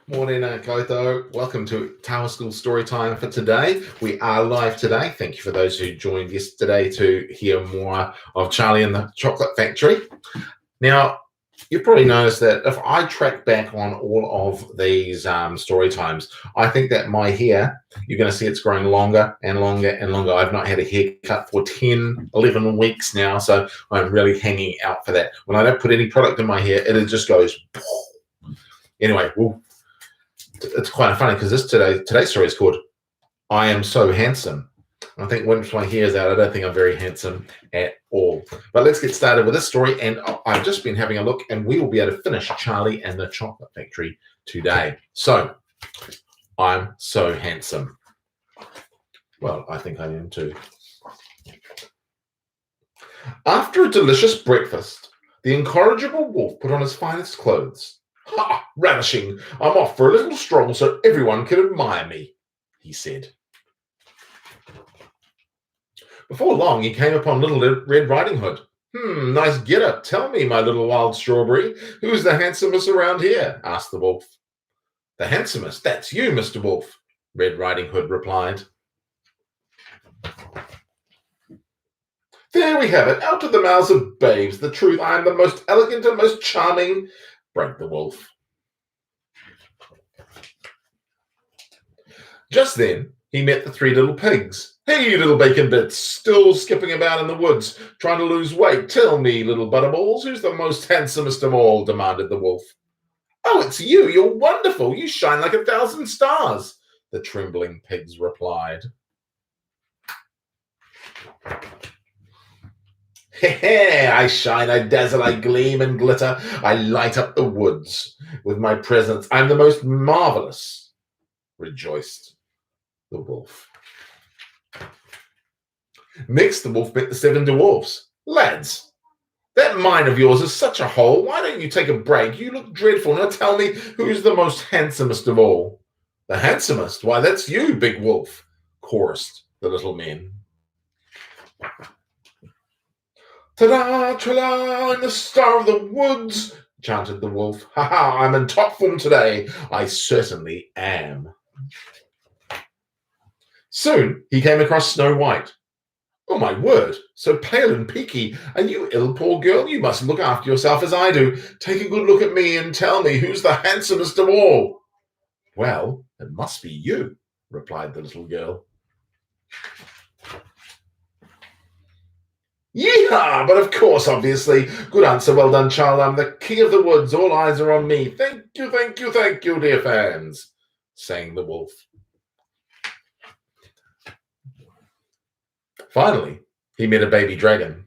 Morning, Kaito. Welcome to Tawa School Storytime for today. We are live today. Thank you for those who joined yesterday to hear more of Charlie and the Chocolate Factory. Now, you've probably noticed that if I track back on all of these story times, I think that my hair, you're going to see it's growing longer and longer and longer. I've not had a haircut for 10, 11 weeks now, so I'm really hanging out for that. When I don't put any product in my hair, it just goes. Anyway, it's quite funny because today's story is called I Am So Handsome. I think once my hair's out, I don't think I'm very handsome at all. But let's get started with this story. And I've just been having a look, and we will be able to finish Charlie and the Chocolate Factory today. So, I'm so handsome. Well, I think I am too. After a delicious breakfast, the incorrigible wolf put on his finest clothes. Ha! Ravishing! I'm off for a little stroll so everyone can admire me, he said. Before long, he came upon Little Red Riding Hood. Nice get-up. Tell me, my little wild strawberry, who's the handsomest around here? Asked the wolf. The handsomest? That's you, Mr. Wolf, Red Riding Hood replied. There we have it, out of the mouths of babes, the truth. I am the most elegant and most charming, bragged the wolf. Just then, he met the three little pigs. Hey, you little bacon bits, still skipping about in the woods, trying to lose weight. Tell me, little butterballs, who's the most handsomest of all? Demanded the wolf. Oh, it's you. You're wonderful. You shine like 1,000 stars, the trembling pigs replied. I shine, I dazzle, I gleam and glitter. I light up the woods with my presence. I'm the most marvelous, rejoiced the wolf. Next, the wolf met the 7 dwarfs. Lads, that mine of yours is such a hole. Why don't you take a break? You look dreadful. Now tell me, who's the most handsomest of all? The handsomest? Why, that's you, big wolf, chorused the little men. Ta-da, tra-la, I'm the star of the woods, chanted the wolf. Ha-ha, I'm in top form today. I certainly am. Soon he came across Snow White. Oh, my word, so pale and peaky. Are you ill, poor girl? You must look after yourself as I do. Take a good look at me and tell me who's the handsomest of all. Well, it must be you, replied the little girl. Yeehaw! But of course, obviously. Good answer, well done, child. I'm the king of the woods. All eyes are on me. Thank you, thank you, thank you, dear fans, sang the wolf. Finally, he met a baby dragon.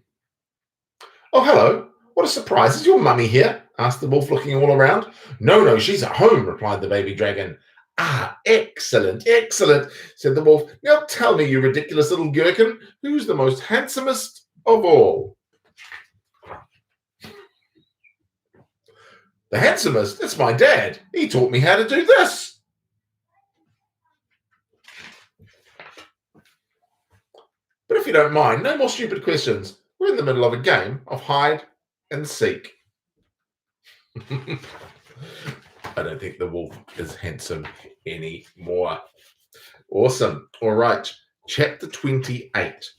Oh, hello. What a surprise. Is your mummy here? Asked the wolf, looking all around. No, she's at home, replied the baby dragon. Ah, excellent, excellent, said the wolf. Now tell me, you ridiculous little gherkin, who's the most handsomest of all? The handsomest? That's my dad. He taught me how to do this. But if you don't mind, no more stupid questions. We're in the middle of a game of hide and seek. I don't think the wolf is handsome anymore. Awesome. All right. Chapter 28.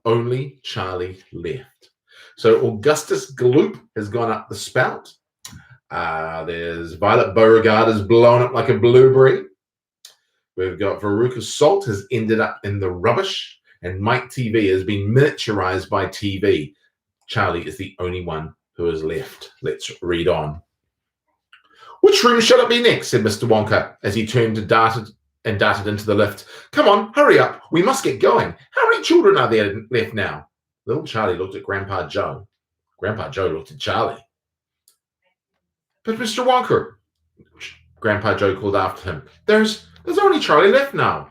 Only Charlie left. So Augustus Gloop has gone up the spout. There's Violet Beauregard has blown up like a blueberry. We've got Veruca Salt has ended up in the rubbish. And Mike TV has been miniaturized by TV. Charlie is the only one who is left. Let's read on. Which room shall it be next? Said Mr. Wonka as he turned and darted into the lift. Come on, hurry up. We must get going. How many children are there left now? Little Charlie looked at Grandpa Joe. Grandpa Joe looked at Charlie. But Mr. Wonka, Grandpa Joe called after him. There's only Charlie left now.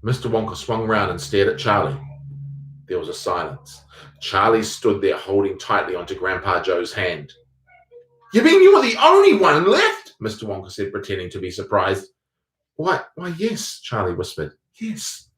Mr. Wonka swung round and stared at Charlie. There was a silence. Charlie stood there holding tightly onto Grandpa Joe's hand. You mean you're the only one left? Mr. Wonka said, pretending to be surprised. Why, yes, Charlie whispered. Yes.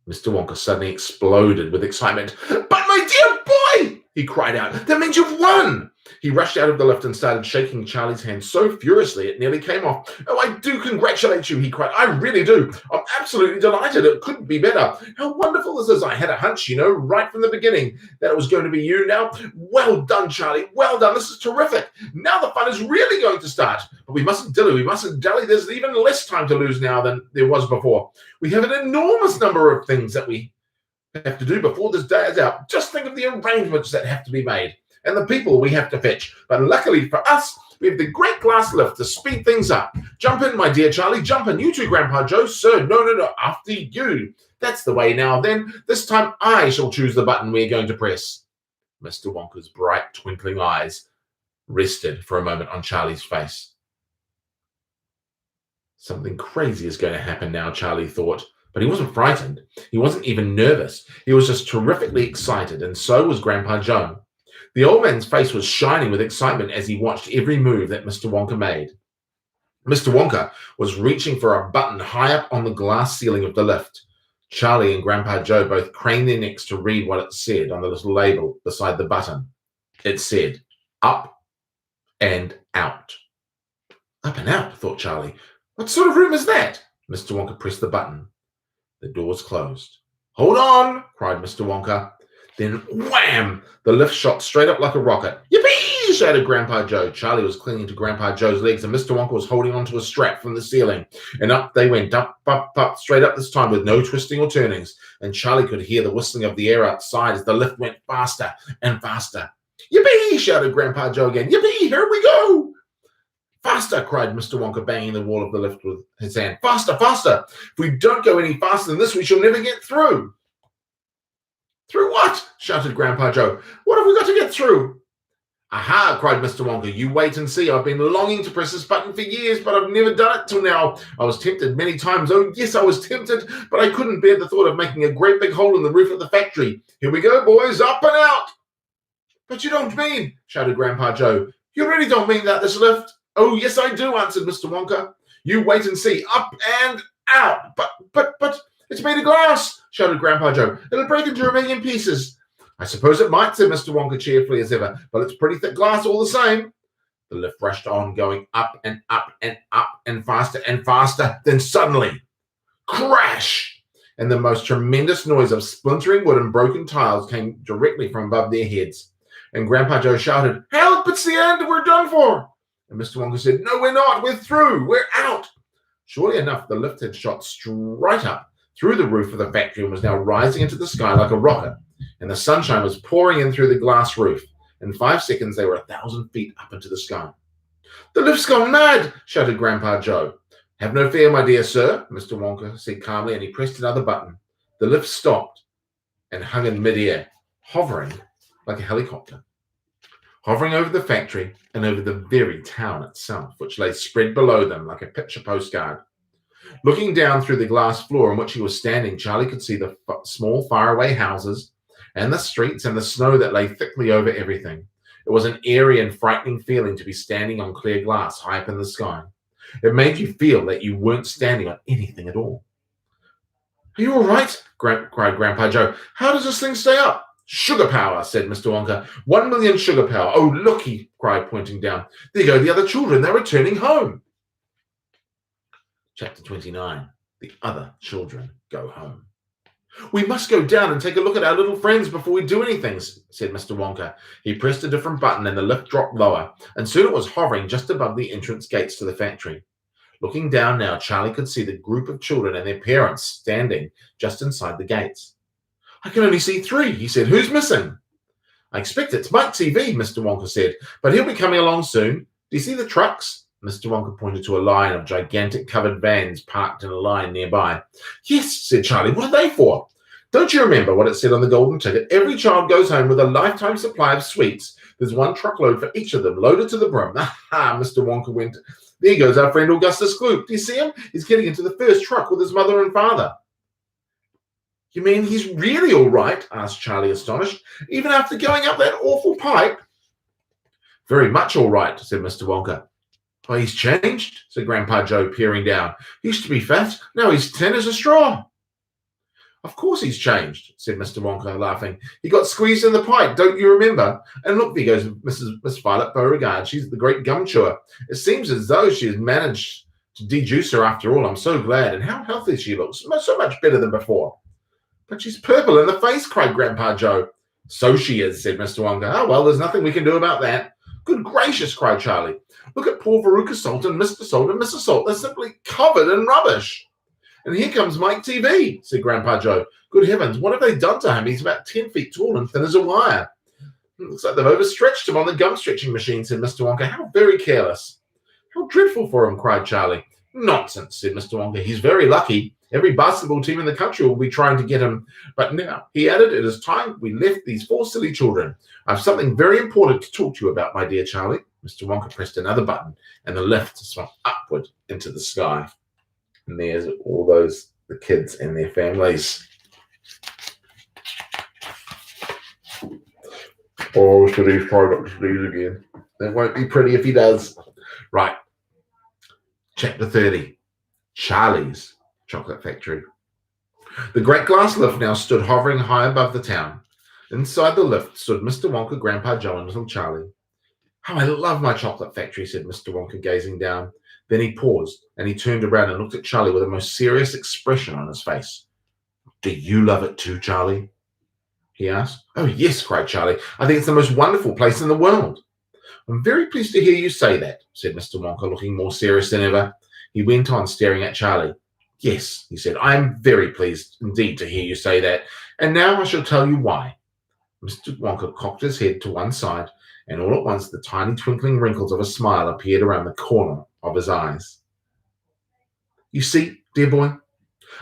Mr. Wonka suddenly exploded with excitement. But my dear boy, he cried out. That means you've won! He rushed out of the lift and started shaking Charlie's hand so furiously it nearly came off. Oh, I do congratulate you, he cried. I really do. I'm absolutely delighted. It couldn't be better. How wonderful this is. I had a hunch, right from the beginning that it was going to be you now. Well done, Charlie. Well done. This is terrific. Now the fun is really going to start. But we mustn't dilly. We mustn't dally. There's even less time to lose now than there was before. We have an enormous number of things that we have to do before this day is out. Just think of the arrangements that have to be made and the people we have to fetch. But luckily for us, we have the great glass lift to speed things up. Jump in, my dear Charlie. Jump in. You too, Grandpa Joe. Sir, no. After you. That's the way now. Then this time I shall choose the button we're going to press. Mr. Wonka's bright, twinkling eyes rested for a moment on Charlie's face. Something crazy is going to happen now, Charlie thought. But he wasn't frightened. He wasn't even nervous. He was just terrifically excited, and so was Grandpa Joe. The old man's face was shining with excitement as he watched every move that Mr. Wonka made. Mr. Wonka was reaching for a button high up on the glass ceiling of the lift. Charlie and Grandpa Joe both craned their necks to read what it said on the little label beside the button. It said, "Up and out." Up and out, thought Charlie. What sort of room is that? Mr. Wonka pressed the button. The doors closed. Hold on, cried Mr. Wonka. Then wham! The lift shot straight up like a rocket. Yippee! Shouted Grandpa Joe. Charlie was clinging to Grandpa Joe's legs and Mr. Wonka was holding onto a strap from the ceiling. And up they went, up, straight up this time with no twisting or turnings. And Charlie could hear the whistling of the air outside as the lift went faster and faster. Yippee! Shouted Grandpa Joe again. Yippee! Here we go! Faster, cried Mr. Wonka, banging the wall of the lift with his hand. Faster, faster! If we don't go any faster than this, we shall never get through. Through what? Shouted Grandpa Joe. What have we got to get through? Aha, cried Mr. Wonka. You wait and see. I've been longing to press this button for years, but I've never done it till now. I was tempted many times. Oh, yes, I was tempted, but I couldn't bear the thought of making a great big hole in the roof of the factory. Here we go, boys, up and out. But you don't mean, shouted Grandpa Joe. You really don't mean that, this lift? Oh, yes, I do, answered Mr. Wonka. You wait and see. Up and out. But, it's made of glass, shouted Grandpa Joe. It'll break into a million pieces. I suppose it might, said Mr. Wonka cheerfully as ever, but it's pretty thick glass all the same. The lift rushed on, going up and up and up and faster. Then suddenly, crash! And the most tremendous noise of splintering wood and broken tiles came directly from above their heads. And Grandpa Joe shouted, Help, it's the end, we're done for. And Mr. Wonka said, No, we're not, we're through, we're out. Surely enough, the lift had shot straight up through the roof of the factory and was now rising into the sky like a rocket. And the sunshine was pouring in through the glass roof. In 5 seconds, they were 1,000 feet up into the sky. The lift's gone mad, shouted Grandpa Joe. Have no fear, my dear sir, Mr. Wonka said calmly, and he pressed another button. The lift stopped and hung in midair, hovering like a helicopter, hovering over the factory and over the very town itself, which lay spread below them like a picture postcard. Looking down through the glass floor on which he was standing, Charlie could see the small faraway houses and the streets and the snow that lay thickly over everything. It was an eerie and frightening feeling to be standing on clear glass high up in the sky. It made you feel that you weren't standing on anything at all. Are you all right? cried Grandpa Joe. How does this thing stay up? Sugar power, said Mr. Wonka. 1 million sugar power. Oh, look, he cried, pointing down. There go the other children. They're returning home. Chapter 29. The other children go home. We must go down and take a look at our little friends before we do anything, said Mr. Wonka. He pressed a different button and the lift dropped lower, and soon it was hovering just above the entrance gates to the factory. Looking down now, Charlie could see the group of children and their parents standing just inside the gates. I can only see 3, he said. Who's missing? I expect it's Mike TV, Mr. Wonka said, but he'll be coming along soon. Do you see the trucks? Mr. Wonka pointed to a line of gigantic covered vans parked in a line nearby. Yes, said Charlie. What are they for? Don't you remember what it said on the golden ticket? Every child goes home with a lifetime supply of sweets. There's 1 truckload for each of them, loaded to the brim. Aha, Mr. Wonka went. There goes our friend Augustus Gloop. Do you see him? He's getting into the first truck with his mother and father. You mean he's really all right? Asked Charlie, astonished, even after going up that awful pipe? Very much all right, said Mr. Wonka. Oh, he's changed, said Grandpa Joe, peering down. He used to be fat. Now he's thin as a straw. Of course he's changed, said Mr. Wonka, laughing. He got squeezed in the pipe, don't you remember? And look, there goes Miss Violet Beauregard. She's the great gum chewer. It seems as though she has managed to dejuice her after all. I'm so glad. And how healthy she looks. So much better than before. But she's purple in the face, cried Grandpa Joe. So she is, said Mr. Wonka. Oh, well, there's nothing we can do about that. Good gracious, cried Charlie. Look at poor Veruca Salt and Mr. Salt and Mrs. Salt. They're simply covered in rubbish. And here comes Mike TV, said Grandpa Joe. Good heavens, what have they done to him? He's about 10 feet tall and thin as a wire. Looks like they've overstretched him on the gum stretching machine, said Mr. Wonka. How very careless. How dreadful for him, cried Charlie. Nonsense, said Mr. Wonka. He's very lucky. Every basketball team in the country will be trying to get him. But now, he added, it is time we left these four silly children. I have something very important to talk to you about, my dear Charlie. Mr. Wonka pressed another button, and the lift swung upward into the sky. And there's all the kids and their families. Oh, should he try not to sneeze again? That won't be pretty if he does. Right. Chapter 30. Charlie's Chocolate Factory. The great glass lift now stood hovering high above the town. Inside the lift stood Mr. Wonka, Grandpa Joe, and little Charlie. How I love my chocolate factory, said Mr. Wonka, gazing down. Then he paused, and he turned around and looked at Charlie with a most serious expression on his face. Do you love it too, Charlie? He asked. Oh, yes, cried Charlie. I think it's the most wonderful place in the world. I'm very pleased to hear you say that, said Mr. Wonka, looking more serious than ever. He went on, staring at Charlie. Yes, he said, I am very pleased indeed to hear you say that, and now I shall tell you why. Mr. Wonka cocked his head to one side, and all at once the tiny twinkling wrinkles of a smile appeared around the corner of his eyes. You see, dear boy,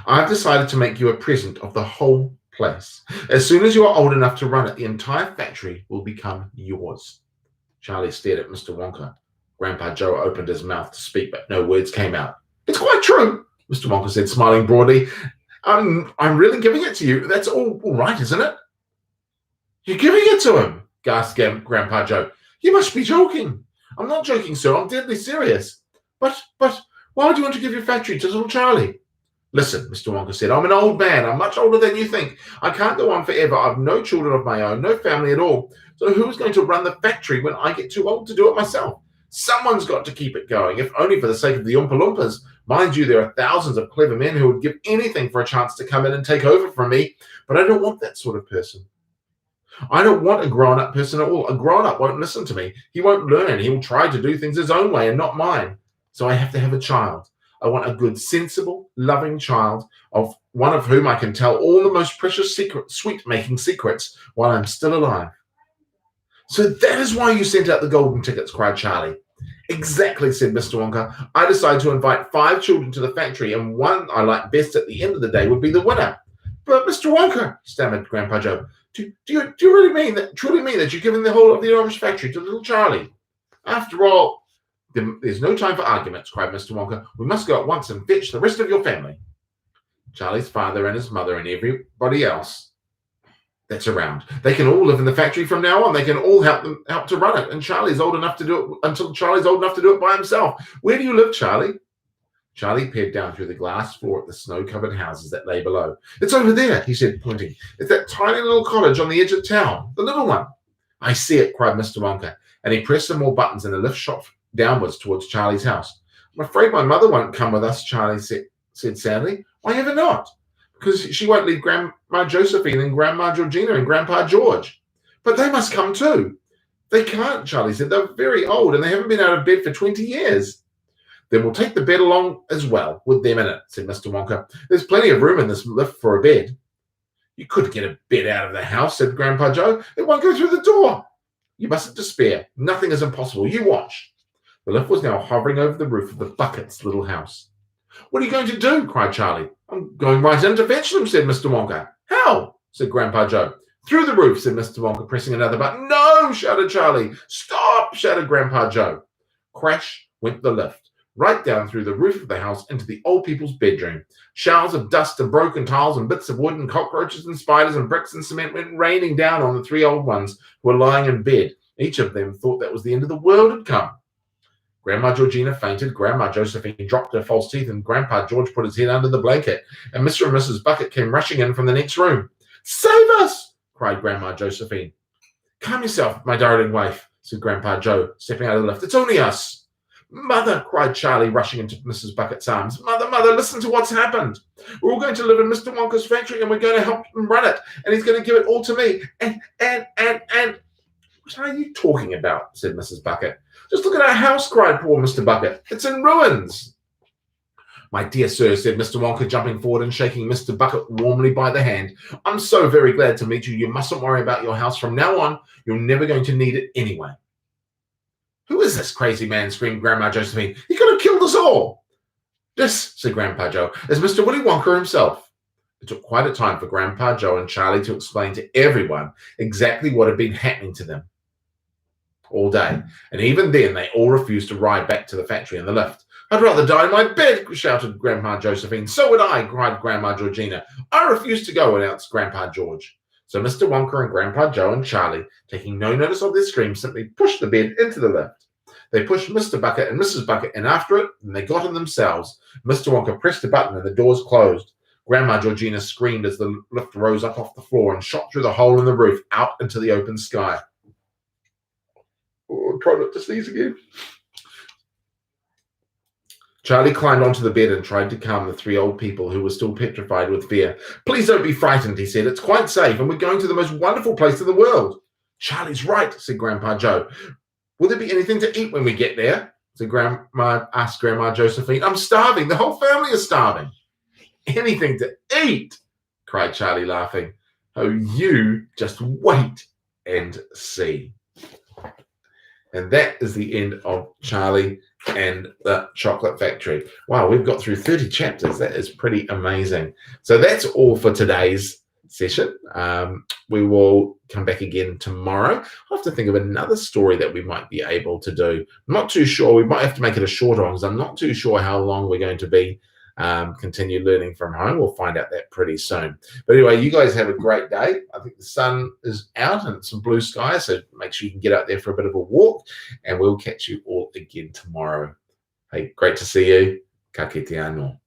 I've decided to make you a present of the whole place. As soon as you are old enough to run it, the entire factory will become yours. Charlie stared at Mr. Wonka. Grandpa Joe opened his mouth to speak, but no words came out. It's quite true, Mr. Wonka said, smiling broadly. I'm really giving it to you. That's all right, isn't it? You're giving it to him, gasped Grandpa Joe. You must be joking. I'm not joking, sir. I'm deadly serious. But why would you want to give your factory to little Charlie? Listen, Mr. Wonka said, I'm an old man. I'm much older than you think. I can't go on forever. I've no children of my own, no family at all. So who's going to run the factory when I get too old to do it myself? Someone's got to keep it going, if only for the sake of the Oompa Loompas. Mind you, there are thousands of clever men who would give anything for a chance to come in and take over from me, but I don't want that sort of person. I don't want a grown-up person at all. A grown-up won't listen to me. He won't learn. He will try to do things his own way and not mine. So I have to have a child. I want a good, sensible, loving child, of one of whom I can tell all the most precious sweet-making secrets while I'm still alive. So that is why you sent out the golden tickets, cried Charlie. Exactly, said Mr. Wonka. I decided to invite 5 children to the factory, and one I like best at the end of the day would be the winner. But Mr. Wonka, stammered Grandpa Joe, do you truly mean that you're giving the whole of the enormous factory to little Charlie? After all, there's no time for arguments, cried Mr. Wonka. We must go at once and fetch the rest of your family. Charlie's father and his mother and everybody else that's around. They can all live in the factory from now on. They can all help to run it. And Charlie's old enough to do it until Charlie's old enough to do it by himself. Where do you live, Charlie? Charlie peered down through the glass floor at the snow-covered houses that lay below. It's over there, he said, pointing. It's that tiny little cottage on the edge of town, the little one. I see it, cried Mr. Wonka, and he pressed some more buttons and the lift shot downwards towards Charlie's house. I'm afraid my mother won't come with us, Charlie said sadly. Why ever not? Because she won't leave Grandma Josephine and Grandma Georgina and Grandpa George. But they must come too. They can't, Charlie said. They're very old and they haven't been out of bed for 20 years. Then we'll take the bed along as well, with them in it, said Mr. Wonka. There's plenty of room in this lift for a bed. You couldn't get a bed out of the house, said Grandpa Joe. It won't go through the door. You mustn't despair. Nothing is impossible. You watch. The lift was now hovering over the roof of the Bucket's little house. What are you going to do? Cried Charlie. I'm going right in to fetch them, said Mr. Wonka. How? Said Grandpa Joe. Through the roof, said Mr. Wonka, pressing another button. No, shouted Charlie. Stop, shouted Grandpa Joe. Crash went the lift, right down through the roof of the house into the old people's bedroom. Showers of dust and broken tiles and bits of wood and cockroaches and spiders and bricks and cement went raining down on the 3 old ones who were lying in bed. Each of them thought that was the end of the world had come. Grandma Georgina fainted, Grandma Josephine dropped her false teeth, and Grandpa George put his head under the blanket, and Mr. and Mrs. Bucket came rushing in from the next room. "Save us!" cried Grandma Josephine. "Calm yourself, my darling wife," said Grandpa Joe, stepping out of the lift. "It's only us." "Mother," cried Charlie, rushing into Mrs. Bucket's arms. "Mother, listen to what's happened. We're all going to live in Mr. Wonka's factory, and we're going to help him run it, and he's going to give it all to me. And what are you talking about?" said Mrs. Bucket. "Just look at our house," cried poor Mr. Bucket. "It's in ruins." "My dear sir," said Mr. Wonka, jumping forward and shaking Mr. Bucket warmly by the hand, "I'm so very glad to meet you. You mustn't worry about your house. From now on, you're never going to need it anyway." "Who is this crazy man?" screamed Grandma Josephine. "He could have killed us all." "This," said Grandpa Joe, "is Mr. Willy Wonka himself." It took quite a time for Grandpa Joe and Charlie to explain to everyone exactly what had been happening to them all day, and even then they all refused to ride back to the factory in the lift. "I'd rather die in my bed," shouted Grandma Josephine. "So would I," cried Grandma Georgina. "I refuse to go," announced Grandpa George. So Mr. Wonka and Grandpa Joe and Charlie, taking no notice of their screams, simply pushed the bed into the lift. They pushed Mr. Bucket and Mrs. Bucket in after it, and they got in themselves. Mr. Wonka pressed a button and the doors closed. Grandma Georgina screamed as the lift rose up off the floor and shot through the hole in the roof out into the open sky. Oh, try not to sneeze again. Charlie climbed onto the bed and tried to calm the three old people who were still petrified with fear. "Please don't be frightened," he said. "It's quite safe, and we're going to the most wonderful place in the world." "Charlie's right," said Grandpa Joe. "Will there be anything to eat when we get there?" asked Grandma Josephine. "I'm starving. The whole family is starving." "Anything to eat?" cried Charlie, laughing. "Oh, you just wait and see." And that is the end of Charlie and the Chocolate Factory. Wow, we've got through 30 chapters. That is pretty amazing. So that's all for today's session. We will come back again tomorrow. I'll have to think of another story that we might be able to do. I'm not too sure. We might have to make it a shorter one because I'm not too sure how long we're going to be continue learning from home. We'll find out that pretty soon. But anyway, you guys have a great day. I think the sun is out and some blue sky, so make sure you can get out there for a bit of a walk, and we'll catch you all again tomorrow. Hey, great to see you. Ka kite anō.